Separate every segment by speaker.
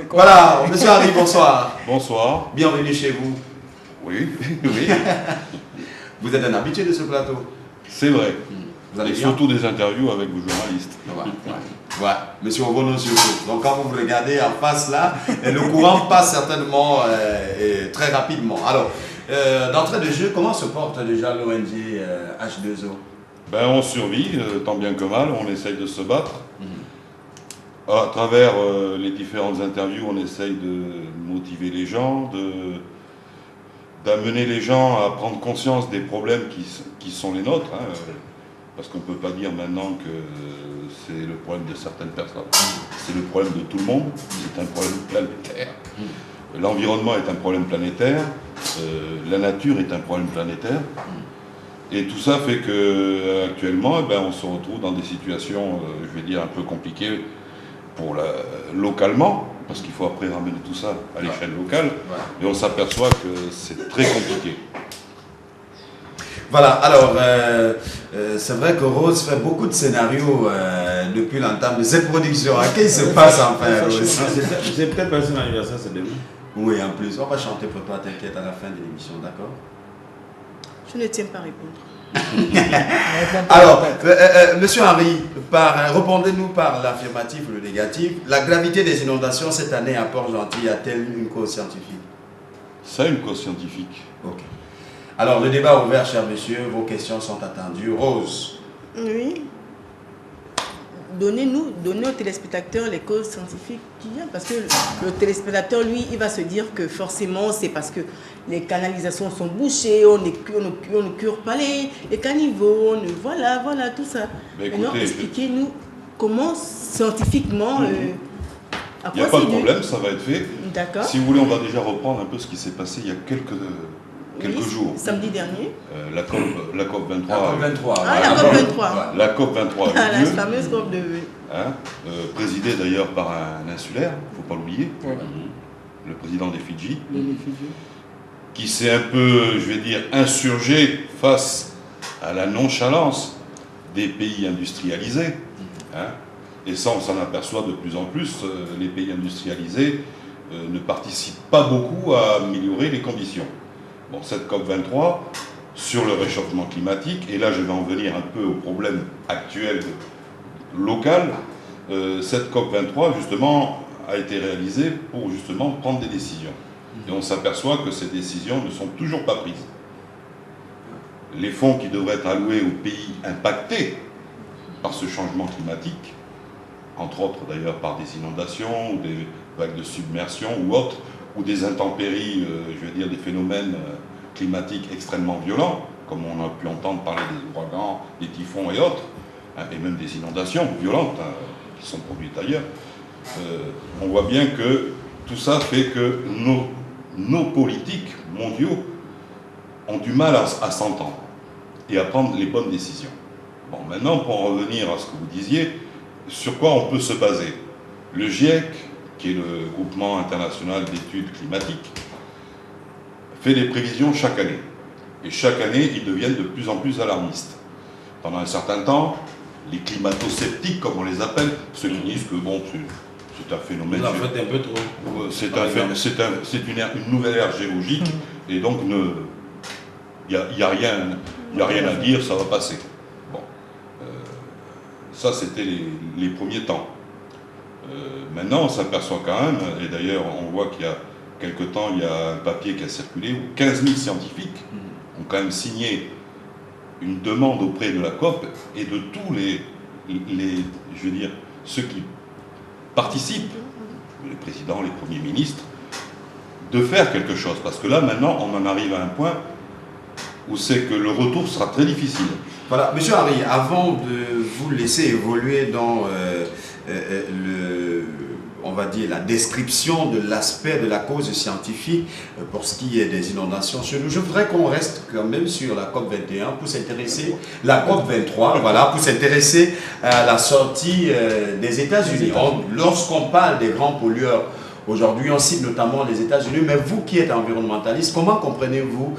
Speaker 1: Voilà, monsieur Harry, bonsoir.
Speaker 2: Bonsoir.
Speaker 1: Bienvenue chez vous.
Speaker 2: Oui, oui.
Speaker 1: Vous êtes un habitué de ce plateau.
Speaker 2: C'est vrai.
Speaker 1: Vous allez
Speaker 2: Et
Speaker 1: bien?
Speaker 2: surtout des interviews avec vos journalistes.
Speaker 1: Ouais. Monsieur Obono surtout. Donc quand vous regardez en face là, le courant passe certainement très rapidement. Alors, d'entrée de jeu, comment se porte déjà l'ONG H2O?
Speaker 2: Ben, on survit, tant bien que mal, on essaye de se battre. À travers les différentes interviews, on essaye de motiver les gens, d'amener les gens à prendre conscience des problèmes qui sont les nôtres. Hein, parce qu'on ne peut pas dire maintenant que c'est le problème de certaines personnes. C'est le problème de tout le monde, c'est un problème planétaire. L'environnement est un problème planétaire, la nature est un problème planétaire. Et tout ça fait qu'actuellement, on se retrouve dans des situations, je vais dire, un peu compliquées localement, parce qu'il faut après ramener tout ça à l'échelle locale, et on s'aperçoit que c'est très compliqué.
Speaker 1: Voilà, alors, c'est vrai que Rose fait beaucoup de scénarios depuis l'entame de cette production. Qu'est-ce qui se passe enfin, Rose?
Speaker 3: C'est peut-être pas son anniversaire, c'est demain.
Speaker 1: Oui, en plus, on va chanter pour toi, t'inquiète, à la fin de l'émission, d'accord?
Speaker 4: Je ne tiens pas à répondre.
Speaker 1: Alors, monsieur Henry, répondez-nous par l'affirmatif ou le négatif. La gravité des inondations cette année à Port-Gentil a-t-elle une cause scientifique?
Speaker 2: Ça a une cause scientifique.
Speaker 1: Ok. Alors, le débat ouvert, cher monsieur, vos questions sont attendues. Rose.
Speaker 4: Oui. Donnez aux téléspectateurs les causes scientifiques qui viennent, parce que le téléspectateur, lui, il va se dire que forcément, c'est parce que les canalisations sont bouchées, on ne cure pas les caniveaux, voilà, tout ça. Maintenant, expliquez-nous comment, scientifiquement,
Speaker 2: il n'y a pas de problème, ça va être fait.
Speaker 4: D'accord.
Speaker 2: Si vous voulez, on va déjà reprendre un peu ce qui s'est passé il y a quelques jours.
Speaker 4: Samedi dernier.
Speaker 2: La COP 23.
Speaker 1: La COP 23.
Speaker 4: La COP 23.
Speaker 2: La COP 23 a eu lieu.
Speaker 4: La fameuse COP de...
Speaker 2: Présidée d'ailleurs par un insulaire, il ne faut pas l'oublier, le président des Fidji, qui s'est un peu, je vais dire, insurgé face à la nonchalance des pays industrialisés. Et ça, on s'en aperçoit de plus en plus, les pays industrialisés ne participent pas beaucoup à améliorer les conditions. Bon, cette COP23, sur le réchauffement climatique, et là je vais en venir un peu au problème actuel local, cette COP23 justement a été réalisée pour justement prendre des décisions. Et on s'aperçoit que ces décisions ne sont toujours pas prises. Les fonds qui devraient être alloués aux pays impactés par ce changement climatique, entre autres d'ailleurs par des inondations ou des vagues de submersion ou autres, ou des intempéries, je veux dire des phénomènes climatiques extrêmement violents, comme on a pu entendre parler des ouragans, des typhons et autres, et même des inondations violentes qui sont produites ailleurs, on voit bien que tout ça fait que nos politiques mondiaux ont du mal à s'entendre et à prendre les bonnes décisions. Bon, maintenant, pour en revenir à ce que vous disiez, sur quoi on peut se baser? Le GIEC, qui est le groupement international d'études climatiques, fait des prévisions chaque année. Et chaque année, ils deviennent de plus en plus alarmistes. Pendant un certain temps, les climato-sceptiques, comme on les appelle, ceux qui disent que bon, c'est un phénomène...
Speaker 3: Vous en faites un peu trop.
Speaker 2: C'est une nouvelle ère géologique, et donc il n'y a rien à dire, ça va passer. Bon. Ça, c'était les premiers temps. Maintenant, on s'aperçoit quand même, et d'ailleurs, on voit qu'il y a quelque temps, il y a un papier qui a circulé où 15 000 scientifiques ont quand même signé une demande auprès de la COP et de tous les je veux dire, ceux qui participent, les présidents, les premiers ministres, de faire quelque chose. Parce que là, maintenant, on en arrive à un point où c'est que le retour sera très difficile.
Speaker 1: Voilà, monsieur Harry, avant de vous laisser évoluer dans on va dire, la description de l'aspect de la cause scientifique pour ce qui est des inondations chez nous, je voudrais qu'on reste quand même sur la COP 21 pour s'intéresser, la COP 23, voilà, pour s'intéresser à la sortie des États-Unis. Lorsqu'on parle des grands pollueurs, aujourd'hui, on cite notamment les États-Unis, mais vous qui êtes environnementaliste, comment comprenez-vous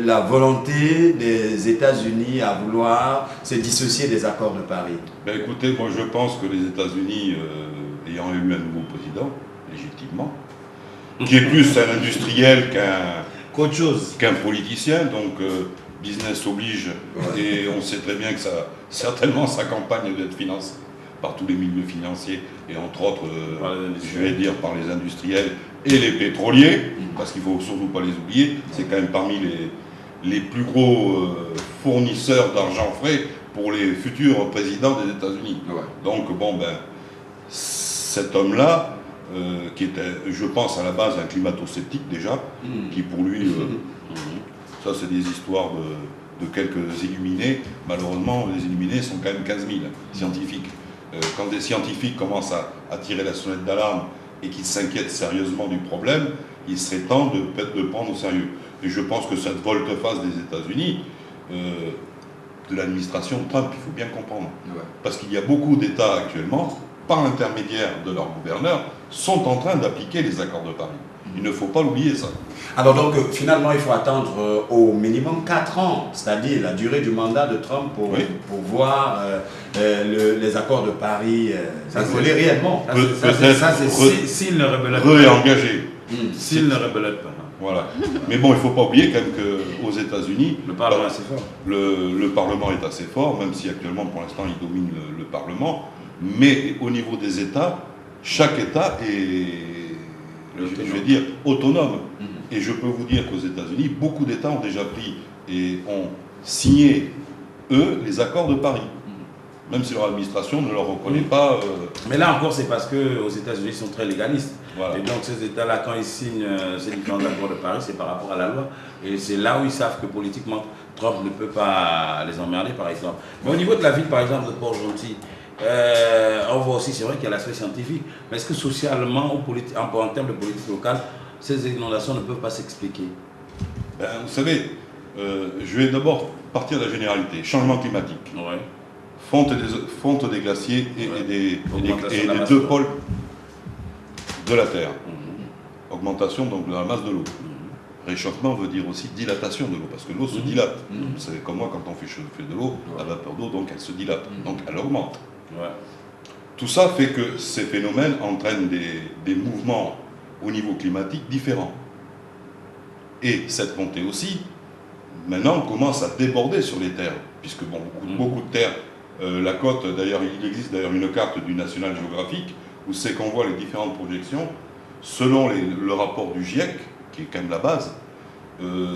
Speaker 1: la volonté des États-Unis à vouloir se dissocier des accords de Paris?
Speaker 2: Ben écoutez, moi je pense que les États-Unis, ayant élu un nouveau président, légitimement, qui est plus un industriel
Speaker 3: qu'autre chose.
Speaker 2: qu'un politicien, donc business oblige, et on sait très bien que certainement sa campagne doit être financée par tous les milieux financiers, et entre autres, je vais dire, par les industriels et les pétroliers, parce qu'il ne faut surtout pas les oublier, c'est quand même parmi les plus gros fournisseurs d'argent frais pour les futurs présidents des États-Unis.
Speaker 1: Ouais.
Speaker 2: Donc, bon, ben, cet homme-là, qui était, je pense, à la base un climato-sceptique déjà, qui pour lui, ça c'est des histoires de quelques illuminés. Malheureusement, les illuminés sont quand même 15 000 scientifiques. Quand des scientifiques commencent à tirer la sonnette d'alarme et qu'ils s'inquiètent sérieusement du problème, il serait temps de prendre au sérieux. Et je pense que cette volte-face des États-Unis, de l'administration Trump, il faut bien comprendre.
Speaker 1: Ouais.
Speaker 2: Parce qu'il y a beaucoup d'États actuellement, par l'intermédiaire de leurs gouverneurs, sont en train d'appliquer les accords de Paris. Il ne faut pas l'oublier, ça.
Speaker 1: Alors donc finalement il faut attendre au minimum 4 ans, c'est-à-dire la durée du mandat de Trump pour voir les accords de Paris s'affoler réellement.
Speaker 3: Ça, c'est s'il ne rebelle pas.
Speaker 2: Réengager.
Speaker 3: S'il ne rebelle pas.
Speaker 2: Voilà. Mais bon, il ne faut pas oublier quand même qu'aux États-Unis,
Speaker 3: Le Parlement est assez fort.
Speaker 2: le Parlement est assez fort, même si actuellement, pour l'instant, il domine le Parlement. Mais au niveau des États, chaque État est, je vais dire, autonome. Et je peux vous dire qu'aux États-Unis, beaucoup d'États ont déjà pris et ont signé, eux, les accords de Paris. Même si leur administration ne leur reconnaît pas.
Speaker 3: Mais là encore, c'est parce qu'aux États-Unis, ils sont très légalistes.
Speaker 2: Voilà.
Speaker 3: Et donc, ces États-là, quand ils signent ces différents accords de Paris, c'est par rapport à la loi. Et c'est là où ils savent que politiquement, Trump ne peut pas les emmerder, par exemple. Mais au niveau de la ville, par exemple, de Port-Gentil, on voit aussi, c'est vrai qu'il y a l'aspect scientifique. Mais est-ce que socialement, en termes de politique locale, ces inondations ne peuvent pas s'expliquer?
Speaker 2: Ben, vous savez, je vais d'abord partir de la généralité. Changement climatique.
Speaker 3: Ouais.
Speaker 2: Fonte des glaciers et des
Speaker 3: Augmentation de la masse
Speaker 2: deux
Speaker 3: de l'eau.
Speaker 2: pôles de la Terre. Augmentation donc de la masse de l'eau. Réchauffement veut dire aussi dilatation de l'eau, parce que l'eau se dilate. Vous savez comme moi, quand on fait chauffer de l'eau, la vapeur d'eau, donc elle se dilate, donc elle augmente.
Speaker 3: Ouais.
Speaker 2: Tout ça fait que ces phénomènes entraînent des mouvements au niveau climatique différents. Et cette montée aussi, maintenant, commence à déborder sur les terres, puisque bon, beaucoup de terres, la côte, d'ailleurs, il existe d'ailleurs une carte du National Geographic, où c'est qu'on voit les différentes projections, selon le rapport du GIEC, qui est quand même la base.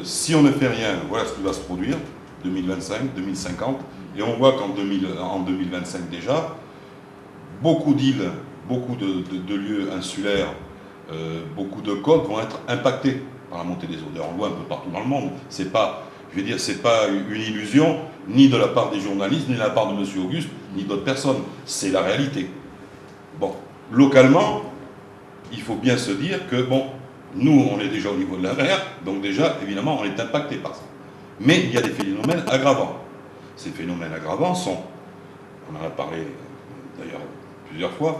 Speaker 2: Si on ne fait rien, voilà ce qui va se produire, 2025, 2050, et on voit qu'en 2025 déjà, beaucoup d'îles, beaucoup de lieux insulaires, beaucoup de côtes vont être impactés par la montée des eaux. D'ailleurs, on le voit un peu partout dans le monde. C'est pas, je veux dire, c'est pas une illusion, ni de la part des journalistes, ni de la part de M. Auguste, ni d'autres personnes. C'est la réalité. Bon, localement, il faut bien se dire que, bon, nous, on est déjà au niveau de la mer, donc déjà, évidemment, on est impacté par ça. Mais il y a des phénomènes aggravants. Ces phénomènes aggravants sont, on en a parlé d'ailleurs plusieurs fois,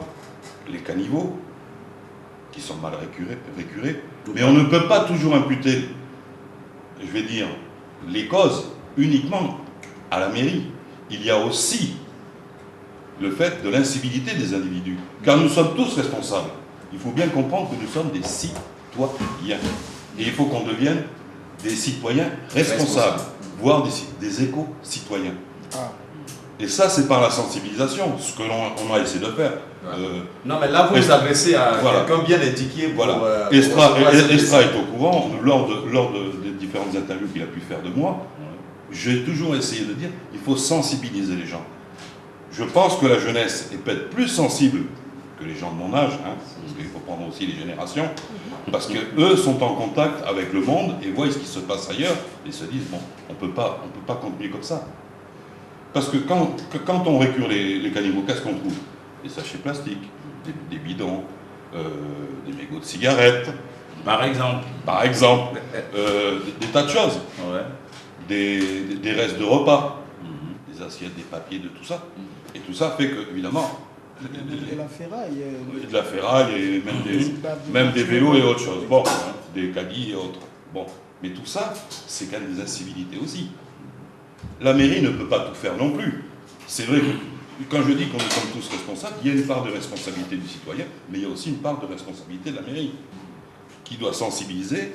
Speaker 2: les caniveaux, qui sont mal récurés, mais on ne peut pas toujours imputer, je vais dire, les causes uniquement à la mairie. Il y a aussi le fait de l'incivilité des individus, car nous sommes tous responsables. Il faut bien comprendre que nous sommes des citoyens, et il faut qu'on devienne des citoyens responsables, voire des éco-citoyens. Et ça, c'est par la sensibilisation, ce que l'on a essayé de faire.
Speaker 1: Non, mais là, vous vous adressez à quelqu'un bien étiqué.
Speaker 2: Voilà. Estra est au courant, lors des différentes interviews qu'il a pu faire de moi, j'ai toujours essayé de dire il faut sensibiliser les gens. Je pense que la jeunesse est peut-être plus sensible que les gens de mon âge, hein, parce qu'il faut prendre aussi les générations, parce qu'eux sont en contact avec le monde et voient ce qui se passe ailleurs et se disent bon, on peut pas continuer comme ça. Parce que quand on récure les caniveaux, qu'est-ce qu'on trouve? Des sachets plastiques, des bidons, des mégots de cigarettes.
Speaker 3: Par exemple.
Speaker 2: Des tas de choses.
Speaker 3: Ouais.
Speaker 2: Des restes de repas, des assiettes, des papiers, de tout ça. Et tout ça fait que, évidemment,
Speaker 5: de la ferraille.
Speaker 2: De la ferraille et même des vélos et autres choses. Bon, des caddies et autres. Bon, mais tout ça, c'est quand même des incivilités aussi. La mairie ne peut pas tout faire non plus. C'est vrai que quand je dis qu'on est sommes tous responsables, il y a une part de responsabilité du citoyen, mais il y a aussi une part de responsabilité de la mairie, qui doit sensibiliser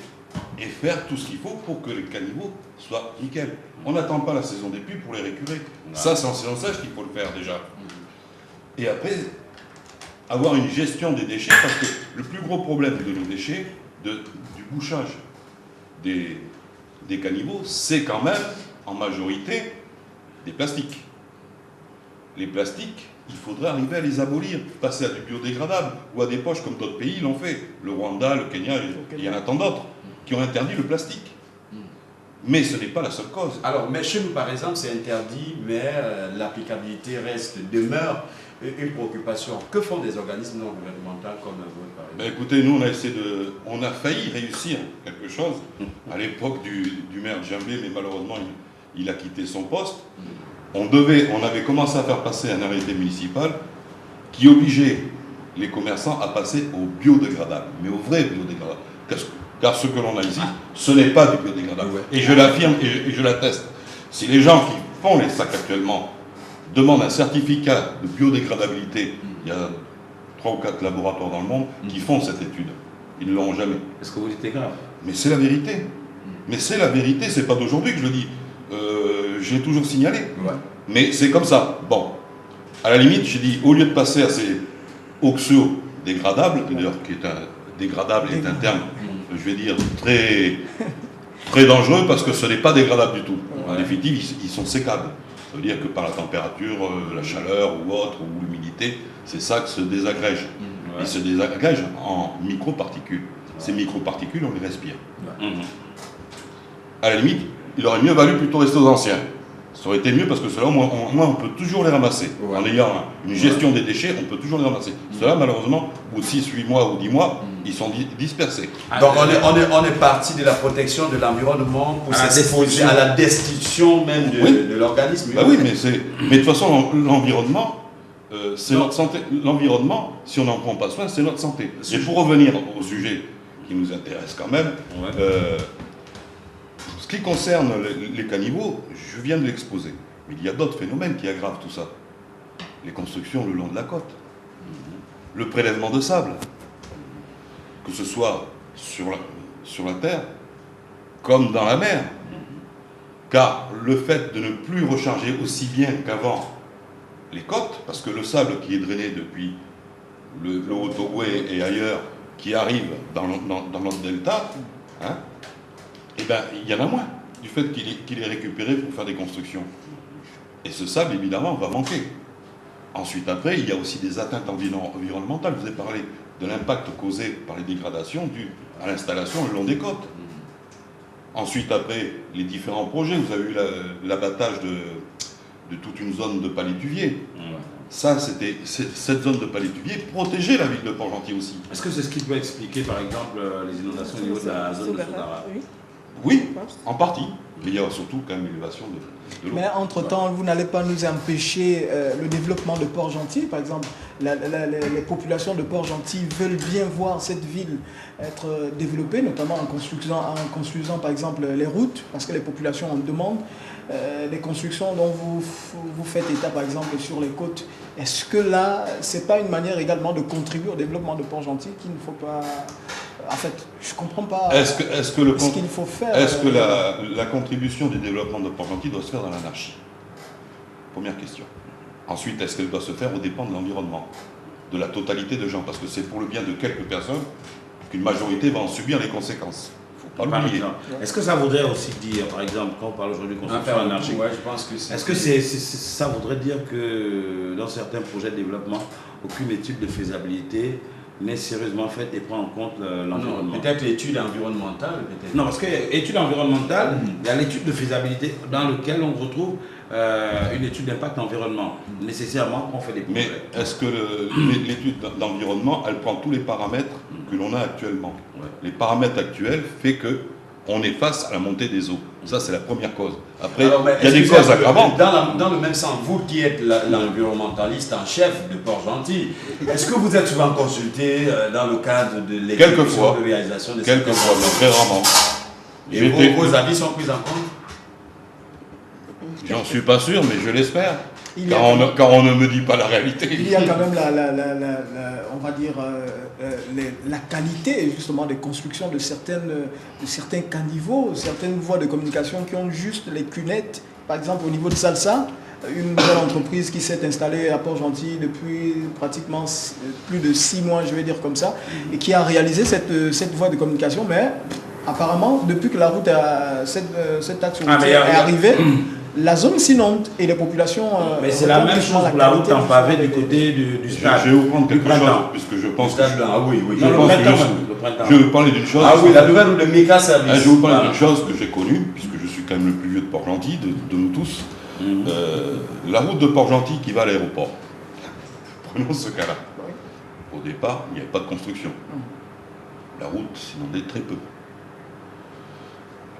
Speaker 2: et faire tout ce qu'il faut pour que les caniveaux soient nickel. On n'attend pas la saison des pluies pour les récurer. Ça, c'est en saison sèche qu'il faut le faire déjà. Et après, avoir une gestion des déchets, parce que le plus gros problème de nos déchets, du bouchage des caniveaux, c'est quand même, en majorité, des plastiques. Les plastiques, il faudrait arriver à les abolir, passer à du biodégradable ou à des poches comme d'autres pays l'ont fait. Le Rwanda, le Kenya, il y en a tant d'autres qui ont interdit le plastique. Mais ce n'est pas la seule cause.
Speaker 1: Alors, mais chez nous, par exemple, c'est interdit, mais l'applicabilité demeure une préoccupation. Que font des organismes non gouvernementaux comme le vôtre, par exemple?
Speaker 2: Écoutez, nous, on a failli réussir quelque chose à l'époque du maire Djambé, mais malheureusement, il a quitté son poste. On avait commencé à faire passer un arrêté municipal qui obligeait les commerçants à passer au biodégradable, mais au vrai biodégradable. Car ce que l'on a ici, ce n'est pas du biodégradable. Et je l'affirme et je l'atteste. Si les gens qui font les sacs actuellement demandent un certificat de biodégradabilité, il y a 3 ou 4 laboratoires dans le monde qui font cette étude. Ils ne l'auront jamais.
Speaker 3: Est-ce que vous dites grave?
Speaker 2: Mais c'est la vérité. Mais c'est la vérité, c'est pas d'aujourd'hui que je le dis. J'ai toujours signalé. Mais c'est comme ça. Bon, à la limite, j'ai dit, au lieu de passer à ces oxo-dégradables, d'ailleurs, dégradable est un terme, je vais dire, très, très dangereux parce que ce n'est pas dégradable du tout. En définitive, ils sont sécables. Ça veut dire que par la température, la chaleur ou autre, ou l'humidité, c'est ça que se désagrège. Ils se désagrègent en microparticules. Ces microparticules, on les respire. À la limite, il aurait mieux valu plutôt rester aux anciens. Ça aurait été mieux parce que cela, au moins, on peut toujours les ramasser. En ayant une gestion des déchets, on peut toujours les ramasser. Cela, malheureusement, au bout de 6, 8 mois ou 10 mois, ils sont dispersés.
Speaker 1: Donc on est parti de la protection de l'environnement pour s'exposer à la destruction même de l'organisme.
Speaker 2: Bah oui, mais de toute façon, l'environnement, c'est notre santé. L'environnement, si on n'en prend pas soin, c'est notre santé. Et pour revenir au sujet qui nous intéresse quand même, ce qui concerne les caniveaux, je viens de l'exposer. Mais il y a d'autres phénomènes qui aggravent tout ça. Les constructions le long de la côte. Le prélèvement de sable. Que ce soit sur la terre, comme dans la mer. Car le fait de ne plus recharger aussi bien qu'avant les côtes, parce que le sable qui est drainé depuis le Haut-Ogooué et ailleurs, qui arrive dans notre delta, eh ben, il y en a moins, du fait qu'il est récupéré pour faire des constructions. Et ce sable, évidemment, va manquer. Ensuite, après, il y a aussi des atteintes environnementales. Je vous ai parlé de l'impact causé par les dégradations dues à l'installation le long des côtes. Ensuite, après, les différents projets. Vous avez eu l'abattage de toute une zone de palétuviers. Ça, cette zone de palétuviers protégeait la ville de Port-Gentil aussi.
Speaker 3: Est-ce que c'est ce qui peut expliquer, par exemple, les inondations au niveau de la zone de Sogara?
Speaker 2: Oui, en partie. Mais il y a surtout quand même l'élévation de l'eau.
Speaker 5: Mais entre-temps, vous n'allez pas nous empêcher le développement de Port-Gentil. Par exemple, les populations de Port-Gentil veulent bien voir cette ville être développée, notamment en construisant par exemple les routes, parce que les populations en demandent. Les constructions dont vous faites état, par exemple, sur les côtes, est-ce que là, ce n'est pas une manière également de contribuer au développement de Port-Gentil qu'il ne faut pas... En fait, je ne comprends pas ce qu'il faut faire.
Speaker 2: Est-ce que la contribution du développement de Port-Gentil doit se faire dans l'anarchie? Première question. Ensuite, est-ce qu'elle doit se faire aux dépens de l'environnement, de la totalité de gens? Parce que c'est pour le bien de quelques personnes qu'une majorité va en subir les conséquences.
Speaker 3: Est-ce que ça voudrait aussi dire, par exemple, quand on parle aujourd'hui de construction anarchique,
Speaker 1: je pense que
Speaker 3: est-ce que ça voudrait dire que dans certains projets de développement, aucune étude de faisabilité n'est sérieusement faite et prend en compte l'environnement?
Speaker 1: Peut-être l'étude environnementale.
Speaker 3: Non, parce que l'étude environnementale, il y a l'étude de faisabilité dans laquelle on retrouve une étude d'impact environnement, nécessairement quand on fait des projets.
Speaker 2: Mais est-ce que l'étude d'environnement, elle prend tous les paramètres que l'on a actuellement? Les paramètres actuels fait que on est face à la montée des eaux. Ça, c'est la première cause. Après, il y a des causes aggravantes.
Speaker 1: Dans le même sens, vous qui êtes l'environnementaliste en chef de Port-Gentil, est-ce que vous êtes souvent consulté dans le cadre de l'exécution de réalisation de ces
Speaker 2: quelques fois, mais très rarement.
Speaker 1: Et vos avis sont pris en compte?
Speaker 2: J'en suis pas sûr, mais je l'espère. Car on ne me dit pas la réalité.
Speaker 5: Il y a quand même on va dire, la qualité justement des constructions de certains caniveaux, certaines voies de communication qui ont juste les cunettes. Par exemple, au niveau de Salsa, une nouvelle entreprise qui s'est installée à Port-Gentil depuis pratiquement plus de 6 mois, je vais dire comme ça, et qui a réalisé cette voie de communication, mais apparemment, depuis que la route, cet axe routier est arrivé, la zone s'inonde et les populations...
Speaker 3: mais c'est la même chose pour la route en pavé du côté du stade.
Speaker 2: Je vais vous prendre quelque chose, puisque je pense que...
Speaker 1: Ah oui, oui.
Speaker 2: Je vais vous parler d'une chose...
Speaker 1: Ah oui, la nouvelle route de Mika Service.
Speaker 2: Je vais vous parler d'une chose que j'ai connue, puisque je suis quand même le plus vieux de Port-Gentil, de nous tous. La route de Port-Gentil qui va à l'aéroport. Prenons ce cas-là. Au départ, il n'y avait pas de construction. La route s'inondait très peu.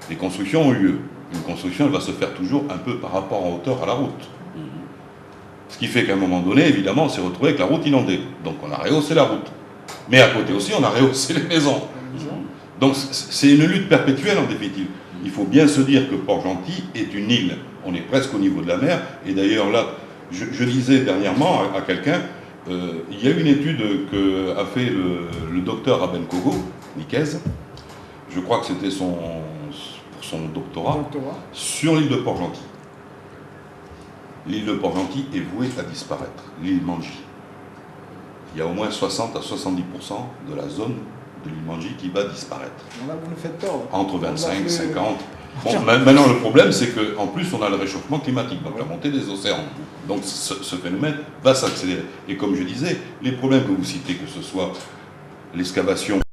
Speaker 2: Les constructions ont eu lieu. Une construction, elle va se faire toujours un peu par rapport en hauteur à la route. Ce qui fait qu'à un moment donné, évidemment, on s'est retrouvé avec la route inondée. Donc on a rehaussé la route. Mais à côté aussi, on a rehaussé les maisons. Donc c'est une lutte perpétuelle en définitive. Il faut bien se dire que Port-Gentil est une île. On est presque au niveau de la mer. Et d'ailleurs là, je disais dernièrement à quelqu'un, il y a une étude qu'a fait le docteur Abenkogo, Nicaise. Je crois que c'était pour son doctorat, sur l'île de Port-Gentil. L'île de Port-Gentil est vouée à disparaître, l'île Manji. Il y a au moins 60 à 70% de la zone de l'île Manji qui va disparaître.
Speaker 5: Là, vous nous faites tort.
Speaker 2: Entre 25 et 50. Bon, maintenant, le problème, c'est qu'en plus, on a le réchauffement climatique, donc la montée des océans. Donc, ce phénomène va s'accélérer. Et comme je disais, les problèmes que vous citez, que ce soit l'excavation